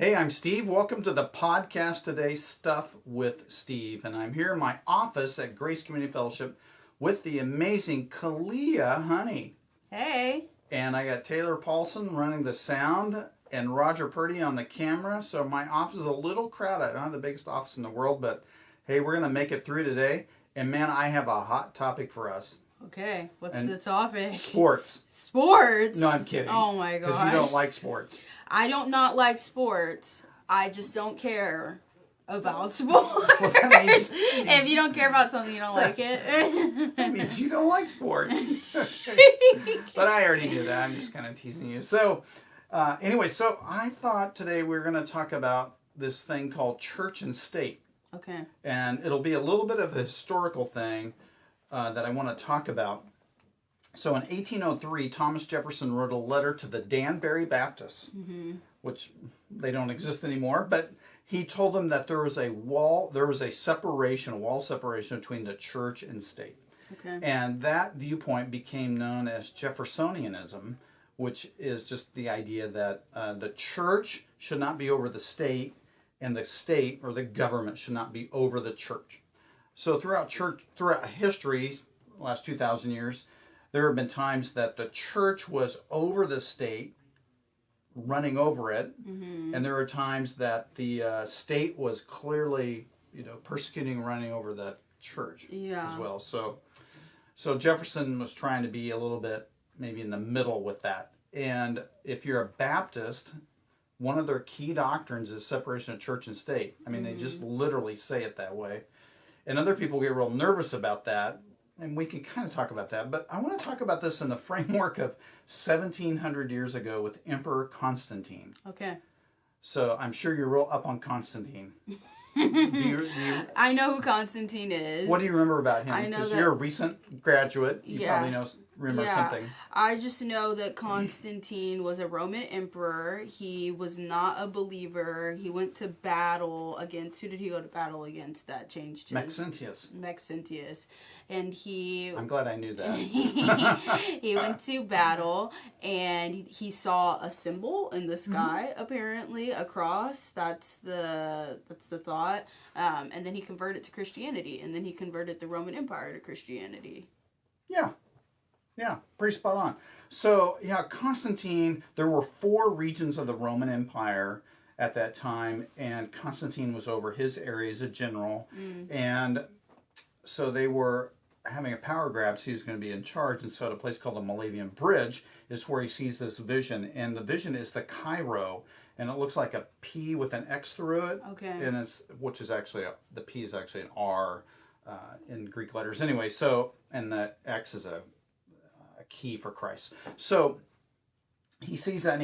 Hey, I'm Steve. Welcome to the podcast today, Stuff with Steve. And I'm here in my office at Grace Community Fellowship with the amazing Kalia Honey. Hey. And I got Taylor Paulson running the sound and Roger Purdy on the camera. So my office is a little crowded. I don't have the biggest office in the world, but hey, we're going to make it through today. And man, I have a hot topic for us. Okay, what's the topic? Sports. Sports? No, I'm kidding. Oh my gosh. Because you don't like sports. I don't not like sports. I just don't care about sports. Well, that means, if you don't care about something, you don't like it. That means you don't like sports. But I already knew that. I'm just kind of teasing you. So, anyway, so I thought today we were going to talk about this thing called church and state. Okay. And it'll be a little bit of a historical thing that I want to talk about. So in 1803, Thomas Jefferson wrote a letter to the Danbury Baptists, which they don't exist anymore, but he told them that there was a wall separation between the church and state. Okay. And that viewpoint became known as Jeffersonianism, which is just the idea that the church should not be over the state, and the state or the government should not be over the church. So throughout history, the last 2,000 years, there have been times that the church was over the state, running over it, and there were times that the state was clearly, persecuting, running over the church as well. So Jefferson was trying to be a little bit maybe in the middle with that. And if you're a Baptist, one of their key doctrines is separation of church and state. I mean, they just literally say it that way. And other people get real nervous about that, and we can kind of talk about that. But I want to talk about this in the framework of 1,700 years ago with Emperor Constantine. Okay. So I'm sure you're real up on Constantine. I know who Constantine is. What do you remember about him? I know because you're a recent graduate. You probably remember yeah. something. I just know that Constantine was a Roman emperor. He was not a believer. He went to battle against... Who did he go to battle against that changed his... Maxentius. And he... I'm glad I knew that. He went to battle, and he saw a symbol in the sky, apparently, a cross. That's the thought. And then he converted to Christianity, and then he converted the Roman Empire to Christianity. Yeah, pretty spot on. So, Constantine, there were 4 regions of the Roman Empire at that time, and Constantine was over his area as a general. And so they were having a power grab, so he was going to be in charge. And so at a place called the Malavian Bridge is where he sees this vision. And the vision is the Cairo, and it looks like a P with an X through it. Okay. And the P is actually an R in Greek letters. Anyway, so, and the X is a key for Christ. So he sees that, and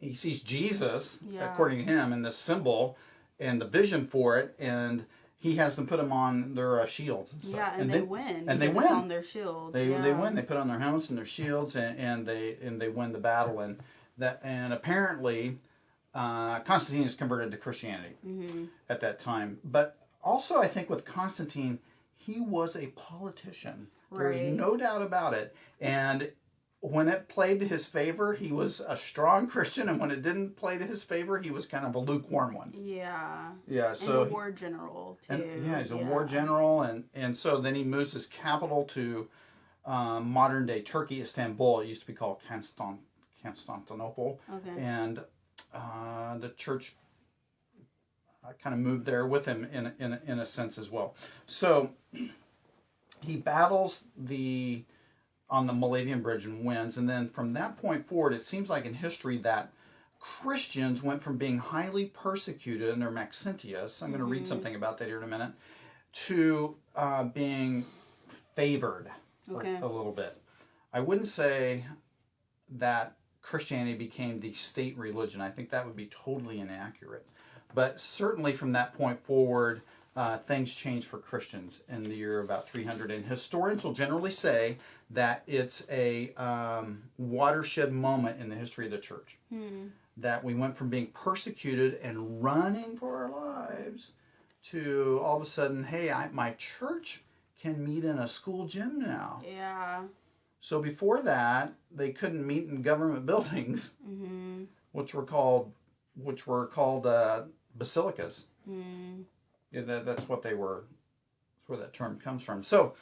he sees Jesus, according to him, in this symbol and the vision for it, and he has them put them on their shields and stuff. Yeah, and they win. And they win. It's on their shields. They win. They put on their helmets and their shields, and they win the battle. And apparently, Constantine is converted to Christianity at that time. But also, I think with Constantine, he was a politician. Right. There's no doubt about it. And when it played to his favor, he was a strong Christian, and when it didn't play to his favor, he was kind of a lukewarm one. Yeah. Yeah. So and a war general too. He's a war general, and so then he moves his capital to modern day Turkey, Istanbul. It used to be called Constantinople. Okay. And the church kind of moved there with him in a sense as well. So he battles on the Malavian Bridge and wins. And then from that point forward, it seems like in history that Christians went from being highly persecuted under Maxentius, I'm going to read something about that here in a minute, to being favored a little bit. I wouldn't say that Christianity became the state religion. I think that would be totally inaccurate. But certainly from that point forward, things changed for Christians in the year about 300. And historians will generally say that it's a watershed moment in the history of the church. That we went from being persecuted and running for our lives to all of a sudden, hey, my church can meet in a school gym now. Yeah. So before that, they couldn't meet in government buildings, which were called which were called basilicas. Yeah, that's what they were. That's where that term comes from. So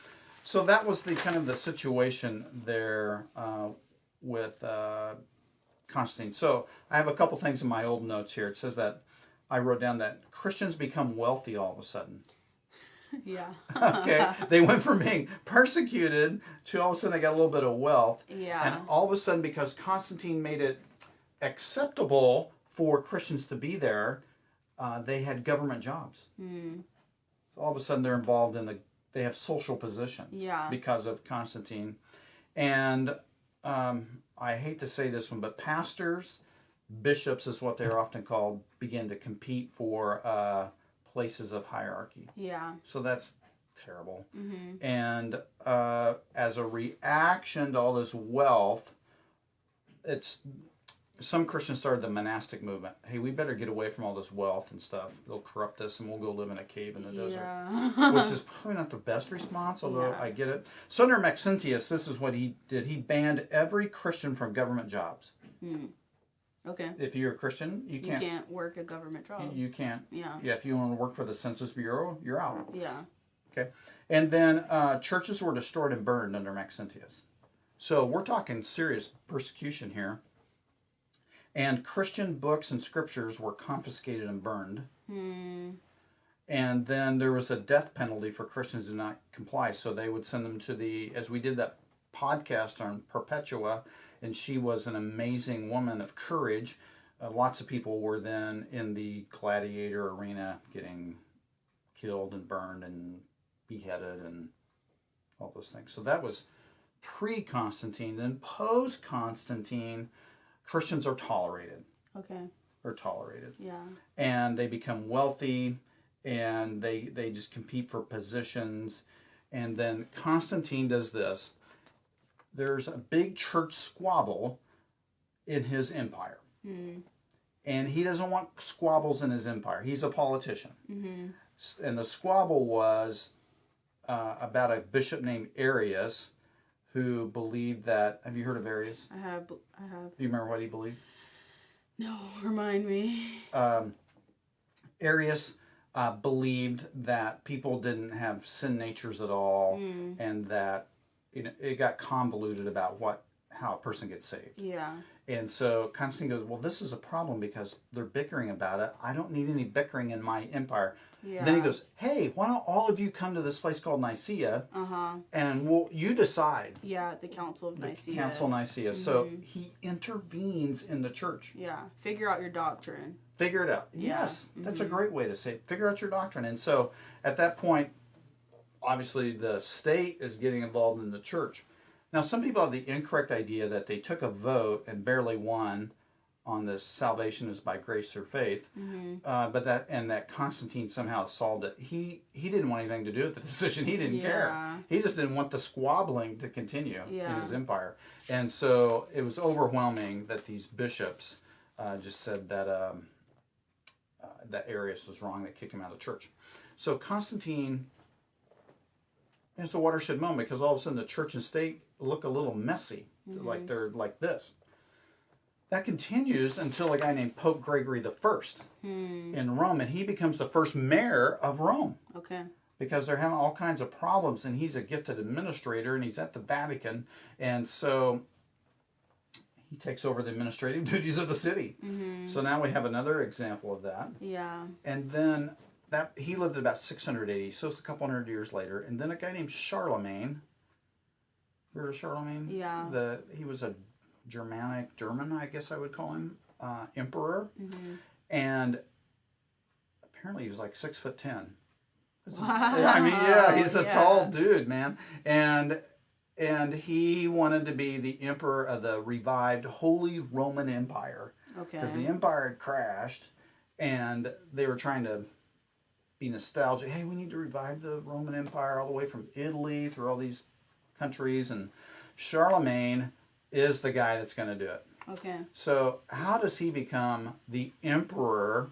that was the kind of the situation there with Constantine. So I have a couple things in my old notes here. It says that I wrote down that Christians become wealthy all of a sudden. Yeah. Okay. They went from being persecuted to all of a sudden they got a little bit of wealth. Yeah. And all of a sudden, because Constantine made it acceptable for Christians to be there, they had government jobs. So all of a sudden they're involved they have social positions because of Constantine. And I hate to say this one, but pastors, bishops is what they're often called, begin to compete for places of hierarchy. Yeah. So that's terrible. And as a reaction to all this wealth, some Christians started the monastic movement. Hey, we better get away from all this wealth and stuff. They'll corrupt us, and we'll go live in a cave in the desert. Which is probably not the best response, although I get it. So under Maxentius, this is what he did. He banned every Christian from government jobs. Okay. If you're a Christian, you can't work a government job. You can't. Yeah. Yeah, if you want to work for the Census Bureau, you're out. Yeah. Okay. And then churches were destroyed and burned under Maxentius. So we're talking serious persecution here. And Christian books and scriptures were confiscated and burned. And then there was a death penalty for Christians who did not comply. So they would send them to as we did that podcast on Perpetua, and she was an amazing woman of courage. Lots of people were then in the gladiator arena getting killed and burned and beheaded and all those things. So that was pre-Constantine. Then post-Constantine, Christians are tolerated. Okay. They're tolerated. Yeah. And they become wealthy, and they just compete for positions. And then Constantine does this. There's a big church squabble in his empire. And he doesn't want squabbles in his empire. He's a politician. And the squabble was about a bishop named Arius, who believed that... Have you heard of Arius? I have. Do you remember what he believed? No, remind me. Arius believed that people didn't have sin natures at all, and that it got convoluted about how a person gets saved. Yeah. And so Constantine goes, well, this is a problem because they're bickering about it. I don't need any bickering in my empire. Yeah. Then he goes, hey, why don't all of you come to this place called Nicaea, and you decide. Yeah, the Council of Nicaea. Council of Nicaea. So he intervenes in the church. Yeah, figure out your doctrine. Figure it out. Yes, that's a great way to say it. Figure out your doctrine. And so at that point, obviously the state is getting involved in the church. Now, some people have the incorrect idea that they took a vote and barely won on this salvation is by grace through faith, but that Constantine somehow solved it. He didn't want anything to do with the decision. He didn't care. He just didn't want the squabbling to continue in his empire. And so it was overwhelming that these bishops just said that that Arius was wrong. They kicked him out of the church. So Constantine... It's a watershed moment because all of a sudden the church and state look a little messy, like they're like this. That continues until a guy named Pope Gregory I in Rome, and he becomes the first mayor of Rome. Okay. Because they're having all kinds of problems, and he's a gifted administrator, and he's at the Vatican, and so he takes over the administrative duties of the city. So now we have another example of that. Yeah. And then... he lived about 680, so it's a couple hundred years later. And then a guy named Charlemagne. Heard of Charlemagne? Yeah. He was a German, I guess I would call him, emperor. And apparently he was like 6'10". Wow. I mean, he's a tall dude, man. And he wanted to be the emperor of the revived Holy Roman Empire. Okay. Because the empire had crashed, and they were trying to be nostalgic. Hey, we need to revive the Roman Empire all the way from Italy through all these countries, and Charlemagne is the guy that's going to do it. Okay. So how does he become the emperor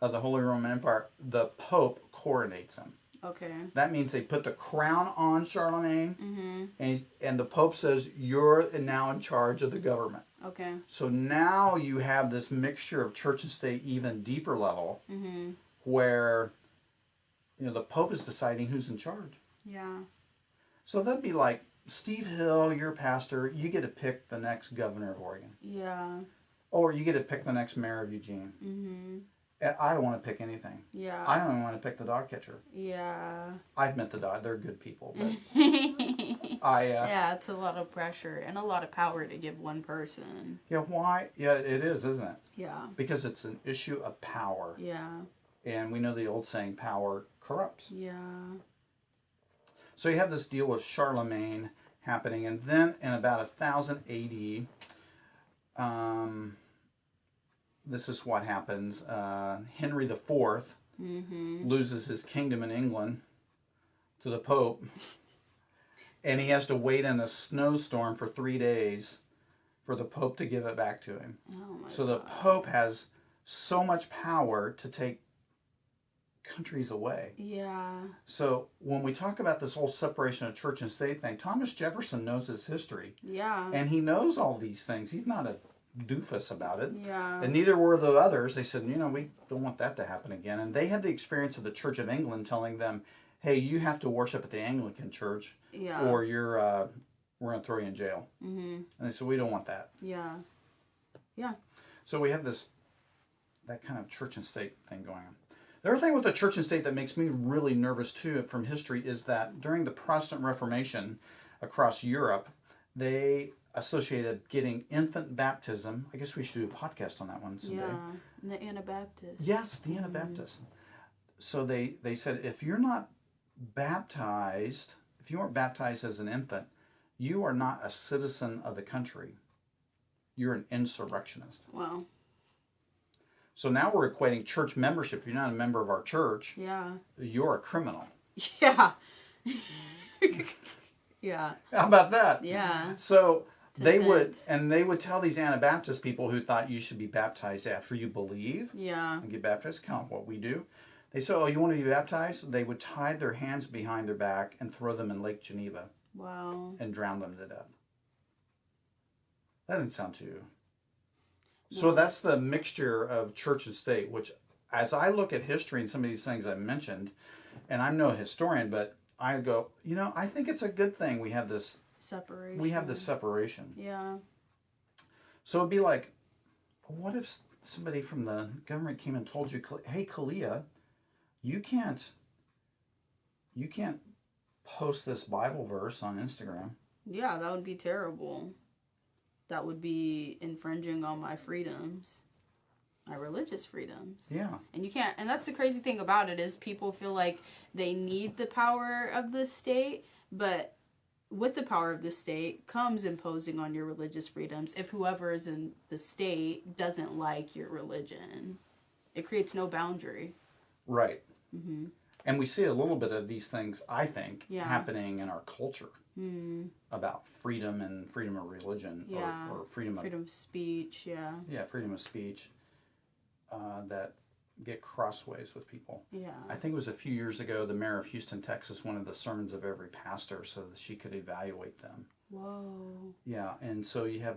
of the Holy Roman Empire? The Pope coronates him. Okay. That means they put the crown on Charlemagne, and the Pope says, you're now in charge of the government. Okay. So now you have this mixture of church and state, even deeper level, where, the Pope is deciding who's in charge. Yeah. So that'd be like, Steve Hill, you're a pastor, you get to pick the next governor of Oregon. Yeah. Or you get to pick the next mayor of Eugene. And I don't want to pick anything. Yeah. I don't even want to pick the dog catcher. Yeah. I've met the dog. They're good people. But yeah, it's a lot of pressure and a lot of power to give one person. Yeah, why? Yeah, it is, isn't it? Yeah. Because it's an issue of power. Yeah. And we know the old saying, power corrupts. Yeah. So you have this deal with Charlemagne happening. And then in about 1000 AD, this is what happens. Henry IV loses his kingdom in England to the Pope. And he has to wait in a snowstorm for 3 days for the Pope to give it back to him. Oh my so God. The Pope has so much power to take countries away. Yeah. So when we talk about this whole separation of church and state thing, Thomas Jefferson knows his history. Yeah. And he knows all these things. He's not a doofus about it. Yeah. And neither were the others. They said, we don't want that to happen again. And they had the experience of the Church of England telling them, hey, you have to worship at the Anglican Church, or we're going to throw you in jail. And they said, we don't want that. Yeah. Yeah. So we have that kind of church and state thing going on. The other thing with the church and state that makes me really nervous too from history is that during the Protestant Reformation across Europe, they associated getting infant baptism. I guess we should do a podcast on that one someday. Yeah, and the Anabaptists. Yes, the Anabaptists. So they said, if you're not baptized, if you weren't baptized as an infant, you are not a citizen of the country. You're an insurrectionist. Wow. So now we're equating church membership. If you're not a member of our church, you're a criminal. Yeah. Yeah. How about that? Yeah. So they would tell these Anabaptist people who thought you should be baptized after you believe. Yeah. And get baptized. Kind of what we do. They said, oh, you want to be baptized? They would tie their hands behind their back and throw them in Lake Geneva. Wow. And drown them to death. That didn't sound too... So that's the mixture of church and state, which as I look at history and some of these things I mentioned, and I'm no historian, but I go, I think it's a good thing we have this separation. Yeah. So it'd be like, what if somebody from the government came and told you, hey, Kalia, you can't post this Bible verse on Instagram. Yeah, that would be terrible. That would be infringing on my freedoms, my religious freedoms. Yeah. And you can't, and that's the crazy thing about it is people feel like they need the power of the state, but with the power of the state comes imposing on your religious freedoms if whoever is in the state doesn't like your religion. It creates no boundary. Right. Mm-hmm. And we see a little bit of these things, I think, happening in our culture. About freedom and freedom of religion, or freedom of speech, freedom of speech, that get crossways with people. Yeah, I think it was a few years ago. The mayor of Houston, Texas, wanted the sermons of every pastor so that she could evaluate them. Whoa. Yeah, and so you have,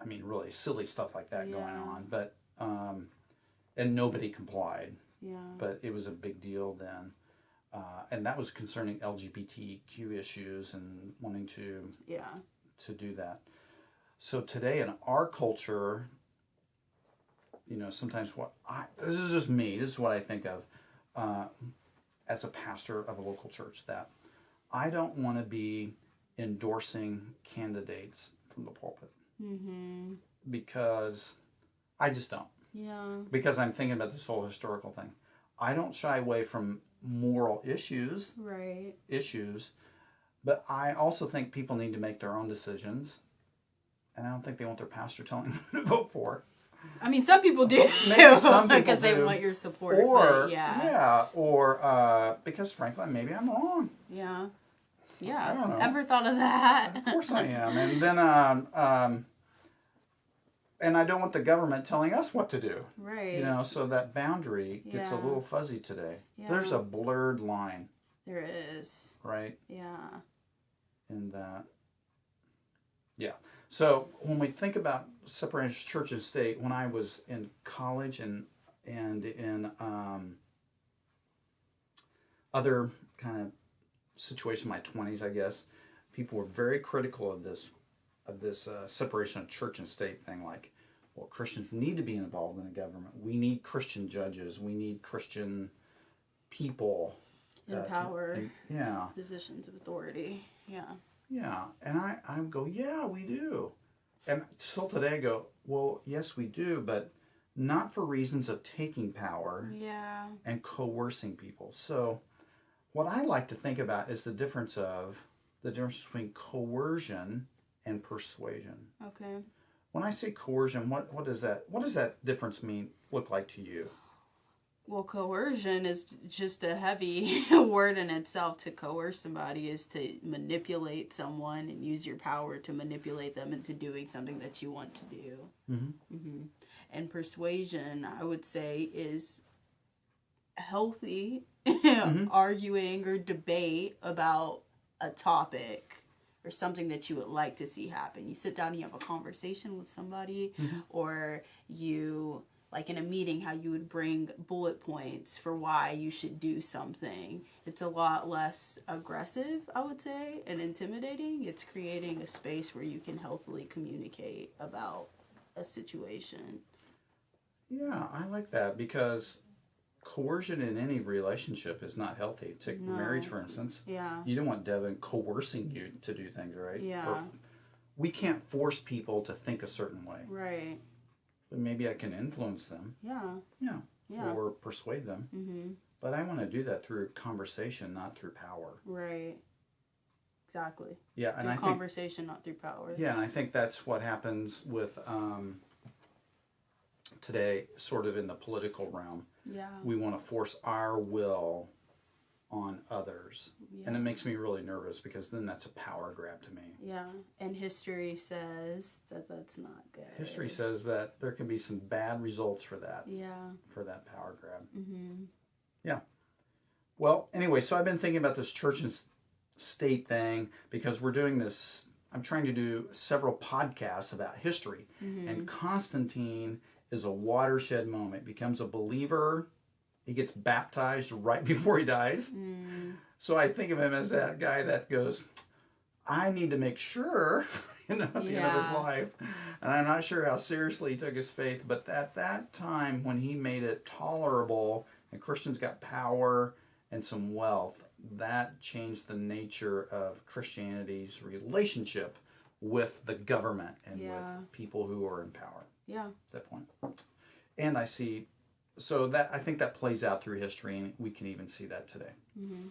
really silly stuff like that going on, but and nobody complied. Yeah, but it was a big deal then. And that was concerning LGBTQ issues and wanting to do that. So today in our culture, sometimes this is just me, this is what I think of as a pastor of a local church, that I don't want to be endorsing candidates from the pulpit. Mm-hmm. Because I just don't. Yeah. Because I'm thinking about this whole historical thing. I don't shy away from moral issues, but I also think people need to make their own decisions, and I don't think they want their pastor telling them who to vote for. Some people do, because they want your support. Or because frankly, maybe I'm wrong. Yeah, I don't know. Ever thought of that? Of course I am, and then and I don't want the government telling us what to do. Right. So that boundary gets a little fuzzy today. Yeah. There's a blurred line. There is. Right? Yeah. And So when we think about separating church and state, when I was in college and in other kind of situations in my 20s, I guess, people were very critical of this separation of church and state thing. Like, well, Christians need to be involved in the government. We need Christian judges. We need Christian people in power. Yeah. Positions of authority. Yeah. Yeah. And I go, yeah, we do. And still today I go, well, yes, we do, but not for reasons of taking power and coercing people. So what I like to think about is the difference between coercion and persuasion. Okay. When I say coercion, what does that difference look like to you? Well, coercion is just a heavy word in itself. To coerce somebody is to manipulate someone and use your power to manipulate them into doing something that you want to do. Mm-hmm. Mm-hmm. And persuasion, I would say, is healthy arguing or debate about a topic or something that you would like to see happen. You sit down and you have a conversation with somebody, or you, like in a meeting, how you would bring bullet points for why you should do something. It's a lot less aggressive, I would say, and intimidating. It's creating a space where you can healthily communicate about a situation. Yeah, I like that, because coercion in any relationship is not healthy. Take marriage, for instance. Yeah. You don't want Devin coercing you to do things, right? Yeah. Or we can't force people to think a certain way. Right. But maybe I can influence them. Yeah. Yeah. Or persuade them. Mm-hmm. But I want to do that through conversation, not through power. Right. Exactly. Yeah, and through I conversation, not through power. Yeah, and I think that's what happens with today, sort of in the political realm. Yeah. We want to force our will on others. Yeah. And it makes me really nervous, because then that's a power grab to me. Yeah, and history says that that's not good. History says that there can be some bad results for that. Yeah. For that power grab. Mm-hmm. Yeah. Well, anyway, so I've been thinking about this church and state thing, because we're doing this. I'm trying to do several podcasts about history. Mm-hmm. And Constantine is a watershed moment. Becomes a believer. He gets baptized right before he dies. Mm. So I think of him as that guy that goes, I need to make sure, at the end of his life. And I'm not sure how seriously he took his faith, but at that time when he made it tolerable and Christians got power and some wealth, that changed the nature of Christianity's relationship with the government and with people who are in power. Yeah. At that point. And I see, so that I think that plays out through history, and we can even see that today. Mm-hmm.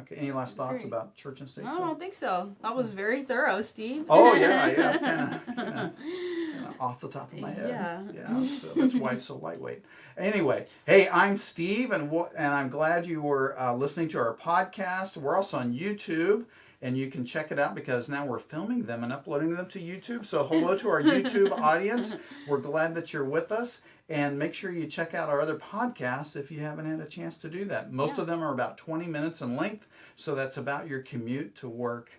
Okay, any last thoughts about church and state? I don't think so. That was very thorough, Steve. Oh, yeah, it's kind of off the top of my head. Yeah, so that's why it's so lightweight. Anyway, hey, I'm Steve, and I'm glad you were listening to our podcast. We're also on YouTube, and you can check it out, because now we're filming them and uploading them to YouTube. So hello to our YouTube audience. We're glad that you're with us. And make sure you check out our other podcasts if you haven't had a chance to do that. Most of them are about 20 minutes in length, so that's about your commute to work.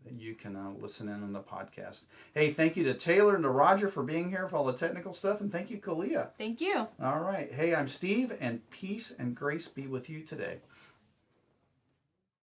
You can listen in on the podcast. Hey, thank you to Taylor and to Roger for being here for all the technical stuff, and thank you, Kalia. Thank you. All right. Hey, I'm Steve, and peace and grace be with you today.